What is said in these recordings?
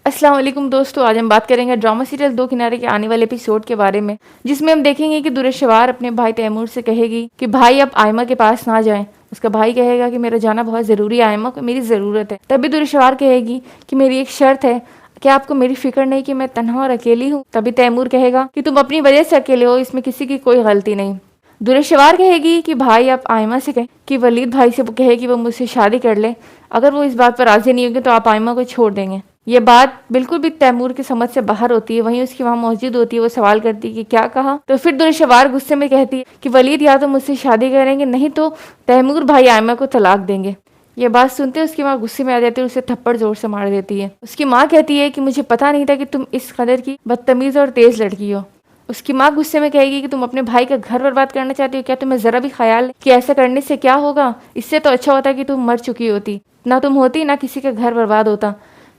अस्सलाम वालेकुम दोस्तों, आज हम बात करेंगे ड्रामा सीरियल दो किनारे के आने वाले एपिसोड के बारे में, जिसमें हम देखेंगे कि दुरेशवार अपने भाई तैमूर से कहेगी कि भाई अब आयमा के पास ना जाएं। उसका भाई कहेगा कि मेरा जाना बहुत ज़रूरी है, आयमा को मेरी ज़रूरत है। तभी दुरेशवार कहेगी कि मेरी एक शर्त है, क्या आपको मेरी फिक्र नहीं कि मैं तन्हा और अकेली हूँ। तभी तैमूर कहेगा कि तुम अपनी वजह से अकेले हो, इसमें किसी की कोई गलती नहीं। दुरेशवार कहेगी कि भाई आप आयमा से कहें कि वलीद भाई से कहे कि वो मुझसे शादी कर ले। अगर वो इस बात पर राजी नहीं होगी तो आप आयमा को छोड़ देंगे। ये बात बिल्कुल भी तैमूर की समझ से बाहर होती है। वहीं उसकी वहां मौजूद होती है, वो सवाल करती है कि क्या कहा। तो फिर दुरेशवार गुस्से में कहती है कि वलीद या तो मुझसे शादी करेंगे, नहीं तो तैमूर भाई आयमा को तलाक देंगे। ये बात सुनते उसकी माँ गुस्से में आ जाती है और उसे थप्पड़ जोर से मार देती है। उसकी माँ कहती है कि मुझे पता नहीं था कि तुम इस कदर की बदतमीज और तेज लड़की हो। उसकी माँ गुस्से में कहेगी कि तुम अपने भाई का घर बर्बाद करना चाहती हो, क्या तुम्हें जरा भी ख्याल है कि ऐसा करने से क्या होगा। इससे तो अच्छा होता कि तुम मर चुकी होती, ना तुम होती ना किसी का घर बर्बाद होता।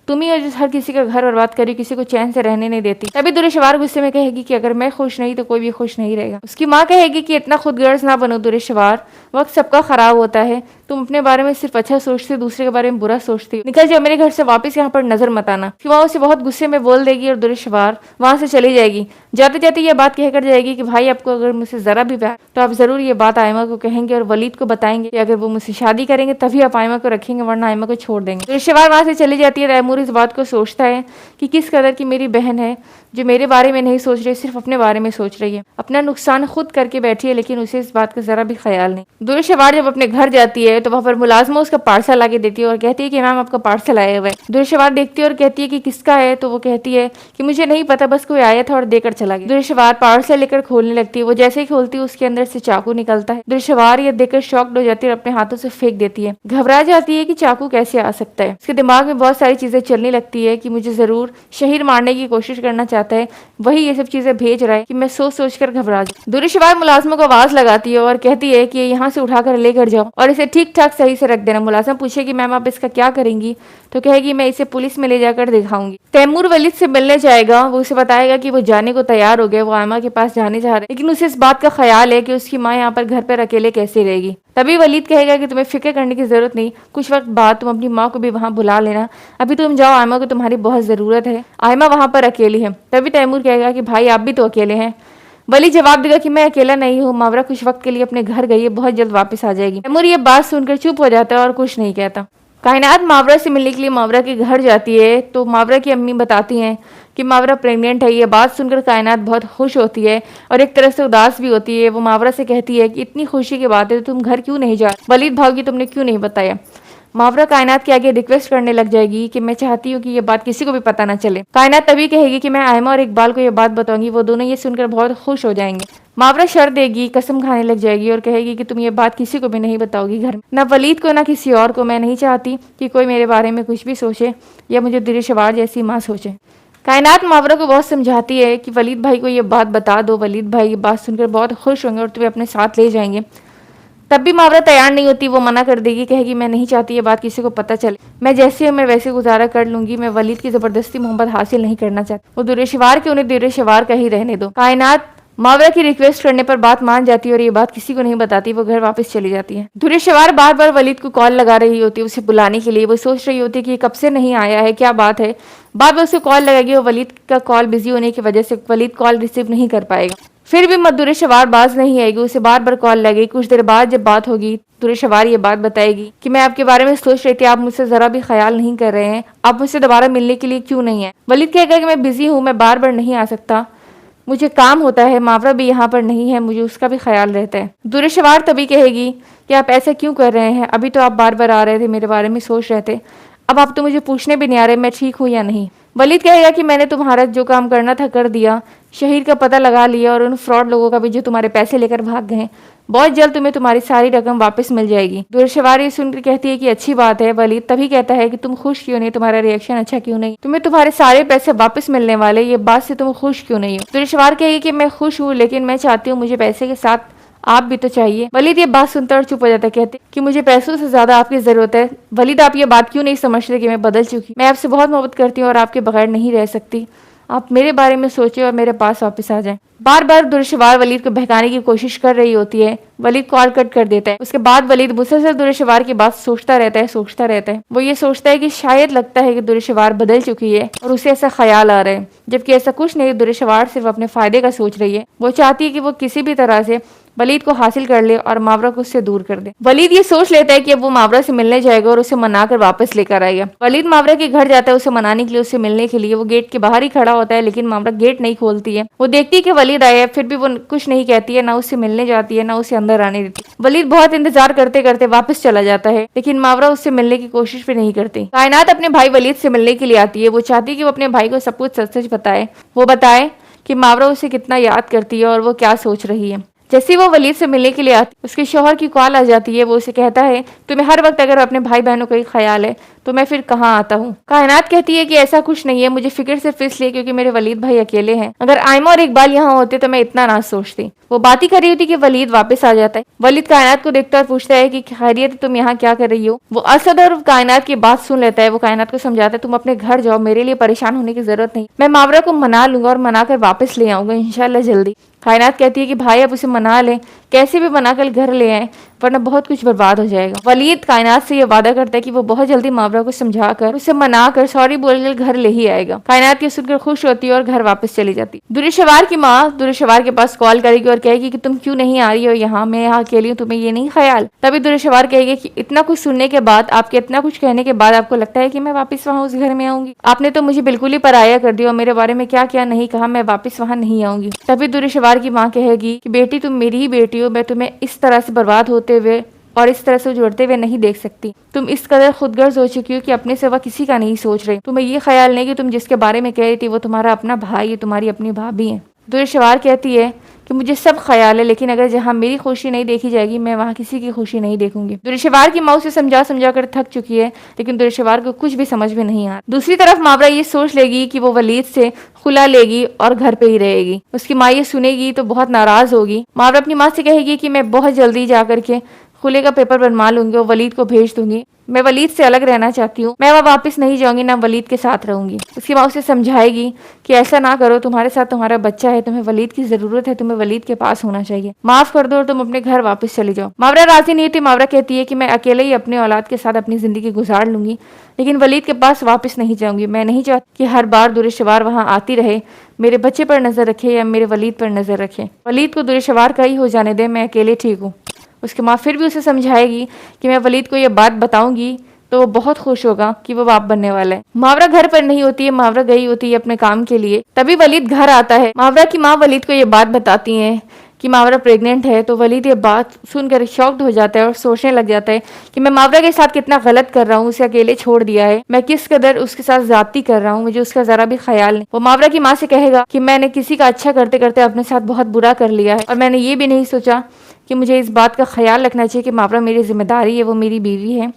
तुम ही हो जो हर किसी का घर बर्बाद करी, किसी को चैन से रहने नहीं देती। तभी दुरेशवार गुस्से में कहेगी कि अगर मैं खुश नहीं तो कोई भी खुश नहीं रहेगा। उसकी माँ कहेगी कि इतना खुदगर्ज ना बनो दुरेशवार, वक्त सबका खराब होता है। तुम अपने बारे में सिर्फ अच्छा सोचती, दूसरे के बारे में बुरा सोचती हो। निकल जाओ मेरे घर से, वापस यहाँ पर नजर मत आना। उसकी माँ उसे बहुत गुस्से में बोल देगी और दुरेशवार वहां से चली जाएगी। जाते जाते ये बात कहकर जाएगी कि भाई आपको अगर मुझसे जरा भी प्यार तो आप जरूर ये बात आयमा को कहेंगे और वलीद को बताएंगे कि अगर वो मुझसे शादी करेंगे तभी आप आयमा को रखेंगे, वरना आयमा को छोड़ देंगे। दुरेशवार वहां से चली जाती है। तैमूर इस बात को सोचता है कि किस कदर की मेरी बहन है जो मेरे बारे में नहीं सोच रही, सिर्फ अपने बारे में सोच रही है। अपना नुकसान खुद करके बैठी है, लेकिन उसे इस बात का जरा भी ख्याल नहीं। दुरेशवार जब अपने घर जाती है तो वहां पर मुलाजमा उसका पार्सल लाके देती है और कहती है कि मैम आपका पार्सल आया हुआ है। दुरेशवार देखती है और कहती है कि किसका है। तो वो कहती है कि मुझे नहीं पता, बस कोई आया था और देकर चला गया। दुरेशवार पार्सल लेकर खोलने लगती है। वो जैसे ही खोलती है उसके अंदर से चाकू निकलता है। दुरेशवार ये देखकर शॉक्ड हो जाती है और अपने हाथों से फेंक देती है। घबरा जाती है कि चाकू कैसे आ सकता है। उसके दिमाग में बहुत सारी चीजें चलने लगती है कि मुझे जरूर शहीर मारने की कोशिश करना चाहता है, वही ये सब चीजें भेज रहा है कि मैं सोच सोच कर घबरा जाऊं। दुरेशवार मुलाजमों को आवाज लगाती है और कहती है कि यहाँ से उठाकर लेकर जाओ और इसे ठीक ठाक सही से रख देना। मुलाजम पूछे कि मैम आप इसका क्या करेंगी, तो कहेगी मैं इसे पुलिस में ले जाकर दिखाऊंगी। तैमूर वलीद से मिलने जाएगा। वो उसे बताएगा कि वो जाने को तैयार हो गया, वो आयमा के पास जाने जा रहे, लेकिन उसे इस बात का ख्याल है कि उसकी माँ यहाँ पर घर पर अकेले कैसे रहेगी। तभी वलीद कहेगा कि तुम्हें फिक्र करने की जरूरत नहीं, कुछ वक्त बाद तुम अपनी माँ को भी वहाँ बुला लेना। अभी तुम जाओ, आयमा को तुम्हारी बहुत जरूरत है, आयमा वहाँ पर अकेली है। तभी तैमूर कहेगा कि भाई आप भी तो अकेले हैं। वलीद जवाब देगा कि मैं अकेला नहीं हूँ, मावरा कुछ वक्त के लिए अपने घर गई है, बहुत जल्द वापस आ जाएगी। तैमूर ये बात सुनकर चुप हो जाता है और कुछ नहीं कहता। कायनात मावरा से मिलने के लिए मावरा के घर जाती है तो मावरा की अम्मी बताती हैं कि मावरा प्रेग्नेंट है। ये बात सुनकर कायनात बहुत खुश होती है और एक तरह से उदास भी होती है। वो मावरा से कहती है कि इतनी खुशी की बात है तो तुम घर क्यों नहीं जा, वलीद भागी तुमने क्यों नहीं बताया। मावरा कायनात के आगे रिक्वेस्ट करने लग जाएगी कि मैं चाहती हूँ कि ये बात किसी को भी पता ना चले। कायनात तभी कहेगी कि मैं आयमा और इकबाल को ये बात बताऊंगी। वो दोनों ये सुनकर बहुत खुश हो जाएंगे। मावरा शर्त देगी, कसम खाने लग जाएगी और कहेगी कि तुम ये बात किसी को भी नहीं बताओगी घर में, ना वलीद को ना किसी और को। मैं नहीं चाहती कि कोई मेरे बारे में कुछ भी सोचे या मुझे दुरेशवार जैसी माँ सोचे। कायनात मावरा को बहुत समझाती है कि वलीद भाई को ये बात बता दो, वलीद भाई ये बात सुनकर बहुत खुश होंगे और तुम्हें अपने साथ ले जाएंगे। तब भी मावरा तैयार नहीं होती, वो मना कर देगी, कहेगी मैं नहीं चाहती ये बात किसी को पता चले, मैं जैसे हूँ मैं वैसे गुजारा कर लूंगी, मैं वलीद की जबरदस्ती मोहब्बत हासिल नहीं करना चाहती। वो दुरेशवार के उन्हें दुरेशवार का ही रहने दो। कायनात मावरा की रिक्वेस्ट करने पर बात मान जाती है और ये बात किसी को नहीं बताती। वो घर वापस चली जाती है। दुरेशवार बार बार वलीद को कॉल लगा रही होती है उसे बुलाने के लिए। वो सोच रही होती है कि कब से नहीं आया है, क्या बात है। बार बार उसे कॉल लगेगी और वलीद का कॉल बिजी होने की वजह से वलीद कॉल रिसीव नहीं कर पाएगा। फिर भी दुरेशवार बाज नहीं आएगी, उसे बार बार कॉल लगेगी। कुछ देर बाद जब बात होगी दुरेशवार ये बात बताएगी कि मैं आपके बारे में सोच रही थी, आप मुझसे जरा भी ख्याल नहीं कर रहे हैं, आप मुझसे दोबारा मिलने के लिए क्यों नहीं है। वलीद कहेगा कि मैं बिजी हूँ, मैं बार बार नहीं आ सकता, मुझे काम होता है, मावरा भी यहाँ पर नहीं है, मुझे उसका भी ख्याल रहता है। दुरेशवार तभी कहेगी कि आप ऐसा क्यों कर रहे हैं, अभी तो आप बार बार आ रहे थे, मेरे बारे में सोच रहे थे, अब आप तो मुझे पूछने भी नहीं आ रहे मैं ठीक हूँ या नहीं। वलीद कहेगा कि मैंने तुम्हारा जो काम करना था कर दिया, शहीर का पता लगा लिया और उन फ्रॉड लोगों का भी जो तुम्हारे पैसे लेकर भाग गए। बहुत जल्द तुम्हें तुम्हारी सारी रकम वापस मिल जाएगी। दुरेशवार ये सुनकर कहती है कि अच्छी बात है। वलीद तभी कहता है कि तुम खुश क्यों नहीं, तुम्हारा रिएक्शन अच्छा क्यों नहीं, तुम्हें तुम्हारे सारे पैसे वापस मिलने वाले, ये बात से तुम खुश क्यों नहीं हो। दुरेशवार कहेगी कि मैं खुश हूँ, लेकिन मैं चाहती हूँ मुझे पैसे के साथ आप भी तो चाहिए। वलीद ये बात सुनता और चुप हो जाता, कहते कि मुझे पैसों से ज्यादा आपकी जरूरत है। वलीद आप ये बात क्यों नहीं समझते कि मैं बदल चुकी, मैं आपसे बहुत मोहब्बत करती हूँ और आपके बगैर नहीं रह सकती। आप मेरे बारे में सोचें और मेरे पास वापस आ जाएं। बार बार दुर्शवार वलीद को बहकाने की कोशिश कर रही होती है। वलीद कॉल कट कर देता है। उसके बाद वलीद मुसलसल दुर्शवार की बात सोचता रहता है। वो ये सोचता है कि शायद लगता है कि दुर्शवार बदल चुकी है और उसे ऐसा ख्याल आ रहा है, जबकि ऐसा कुछ नहीं। दुर्शवार सिर्फ अपने फायदे का सोच रही है। वो चाहती है कि वो किसी भी तरह से वलीद को हासिल कर ले और मावरा को उससे दूर कर दे। वलीद ये सोच लेता है कि अब वो मावरा से मिलने जाएगा और उसे मनाकर वापस लेकर आएगा। वलीद मावरा के घर जाता है उसे मनाने के लिए, उससे मिलने के लिए। वो गेट के बाहर ही खड़ा होता है, लेकिन मावरा गेट नहीं खोलती है। वो देखती है कि वलीद आया है, फिर भी वो कुछ नहीं कहती है, ना उससे मिलने जाती है, ना उसे अंदर आने देती। वलीद बहुत इंतजार करते करते वापस चला जाता है, लेकिन मावरा उससे मिलने की कोशिश भी नहीं करती। कायनात अपने भाई वलीद से मिलने के लिए आती है। वो चाहती है कि वो अपने भाई को सब कुछ सच सच बताए। वो बताए कि मावरा उसे कितना याद करती है और वो क्या सोच रही है। जैसे वो वलीद से मिलने के लिए आती, उसके शौहर की कॉल आ जाती है। वो उसे कहता है, तुम्हें हर वक्त अगर अपने भाई बहनों का ही ख्याल है तो मैं फिर कहाँ आता हूँ। कायनात कहती है कि ऐसा कुछ नहीं है, मुझे फिक्र सिर्फ इसलिए क्योंकि मेरे वलीद भाई अकेले हैं। अगर आयमा और इकबाल यहाँ होते तो मैं इतना ना सोचती। वो बात ही कर रही होती कि वलीद वापस आ जाता है। वलीद कायनात को देखता और पूछता है कि खैरियत, तुम यहाँ क्या कर रही हो। वो असद और कायनात की बात सुन लेता है। वो कायनात को समझाता है, तुम अपने घर जाओ, मेरे लिए परेशान होने की जरूरत नहीं। मैं मावरा को मना लूंगा और मनाकर वापस ले आऊंगा इंशाल्लाह जल्दी। कायनात कहती है कि भाई अब उसे मना ले, कैसे भी मनाकर घर ले आए, वरना बहुत कुछ बर्बाद हो जाएगा। वलीद कायनात से ये वादा करता है कि वो बहुत जल्दी मावरा को समझाकर उसे मनाकर सॉरी बोलकर घर ले ही आएगा। कायनात ये सुनकर खुश होती है और घर वापस चली जाती। दुर्शवार की माँ दुर्शवार के पास कॉल करेगी और कहेगी कि तुम क्यों नहीं आ रही हो यहाँ, मैं यहाँ अकेली हूँ, तुम्हें ये नहीं ख्याल। तभी दुर्शवार कहेगी कि इतना कुछ सुनने के बाद, आपके इतना कुछ कहने के बाद आपको लगता है कि मैं वापस वहाँ उस घर में आऊंगी। आपने तो मुझे बिल्कुल ही पराया कर दिया और मेरे बारे में क्या क्या नहीं कहा, मैं वापस वहाँ नहीं आऊंगी। तभी दुर्शवार की माँ कहेगी कि बेटी, तुम मेरी ही बेटी हो, मैं तुम्हें इस तरह से बर्बाद होते हुए और इस तरह से जुड़ते हुए नहीं देख सकती। तुम इस कदर खुदगर्ज हो चुकी हो कि अपने सिवा किसी का नहीं सोच रही। तुम्हें ये ख्याल नहीं कि तुम जिसके बारे में कह रही थी वो तुम्हारा अपना भाई है, तुम्हारी अपनी भाभी है। दुर्शवार कहती है कि मुझे सब ख्याल है, लेकिन अगर जहाँ मेरी खुशी नहीं देखी जाएगी, मैं वहाँ किसी की खुशी नहीं देखूंगी। दुर्शवार की माँ उसे समझा समझा कर थक चुकी है, लेकिन दुर्शवार को कुछ भी समझ में नहीं आ रहा। दूसरी तरफ मावरा ये सोच लेगी कि वो वलीद से खुला लेगी और घर पे ही रहेगी। उसकी माँ ये सुनेगी तो बहुत नाराज होगी। मावरा अपनी माँ से कहेगी कि मैं बहुत जल्दी जा करके खुले का पेपर बनवा लूंगी और वलीद को भेज दूंगी। मैं वलीद से अलग रहना चाहती हूँ, मैं वहाँ वापस नहीं जाऊंगी, ना वलीद के साथ रहूंगी। उसकी माँ उसे समझाएगी कि ऐसा ना करो, तुम्हारे साथ तुम्हारा बच्चा है, तुम्हें वलीद की जरूरत है, तुम्हें वलीद के पास होना चाहिए, माफ कर दो और तुम अपने घर वापस चले जाओ। मावरा राजी नहीं थी। मावरा कहती है कि मैं अकेले ही अपने औलाद के साथ अपनी जिंदगी गुजार लूंगी, लेकिन वलीद के पास वापस नहीं जाऊंगी। मैं नहीं चाहती कि हर बार दुर्शवार वहाँ आती रहे, मेरे बच्चे पर नजर रखे या मेरे वलीद पर नजर रखे। वलीद को दुर्शवार का ही हो जाने दे, मैं अकेले ठीक हूँ। उसकी माँ फिर भी उसे समझाएगी कि मैं वलीद को ये बात बताऊंगी तो वो बहुत खुश होगा कि वो बाप बनने वाला है। मावरा घर पर नहीं होती है, मावरा गई होती है अपने काम के लिए। तभी वलीद घर आता है। मावरा की माँ वलीद को ये बात बताती है कि मावरा प्रेग्नेंट है, तो वलीद ये बात सुनकर शॉक्ड हो जाता है और सोचने लग जाता है कि मैं मावरा के साथ कितना गलत कर रहा हूँ, उसे अकेले छोड़ दिया है, मैं किस कदर उसके साथ ज्यादती कर रहा हूँ, मुझे उसका जरा भी ख्याल नहीं। वो मावरा की माँ से कहेगा कि मैंने किसी का अच्छा करते करते अपने साथ बहुत बुरा कर लिया है और मैंने ये भी नहीं सोचा कि मुझे इस बात का ख्याल रखना चाहिए कि मावरा मेरी जिम्मेदारी है, वो मेरी बीवी है।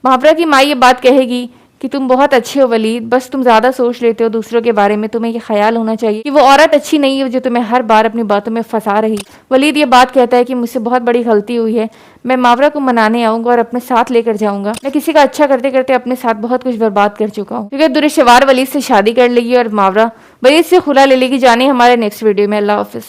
मावरा की माँ ये बात कहेगी कि तुम बहुत अच्छे हो वलीद, बस तुम ज्यादा सोच लेते हो दूसरों के बारे में, तुम्हें ये ख्याल होना चाहिए कि वो औरत अच्छी नहीं है जो तुम्हें हर बार अपनी बातों में फंसा रही। वलीद ये बात कहता है कि मुझसे बहुत बड़ी गलती हुई है, मैं मावरा को मनाने आऊंगा और अपने साथ लेकर जाऊंगा। मैं किसी का अच्छा करते करते अपने साथ बहुत कुछ बर्बाद कर चुका हूँ। क्योंकि दुर्शवार वलीद से शादी कर लेगी और मावरा वलीद से खुला ले लेगी। जाने हमारे नेक्स्ट वीडियो में। अल्लाह हाफिज।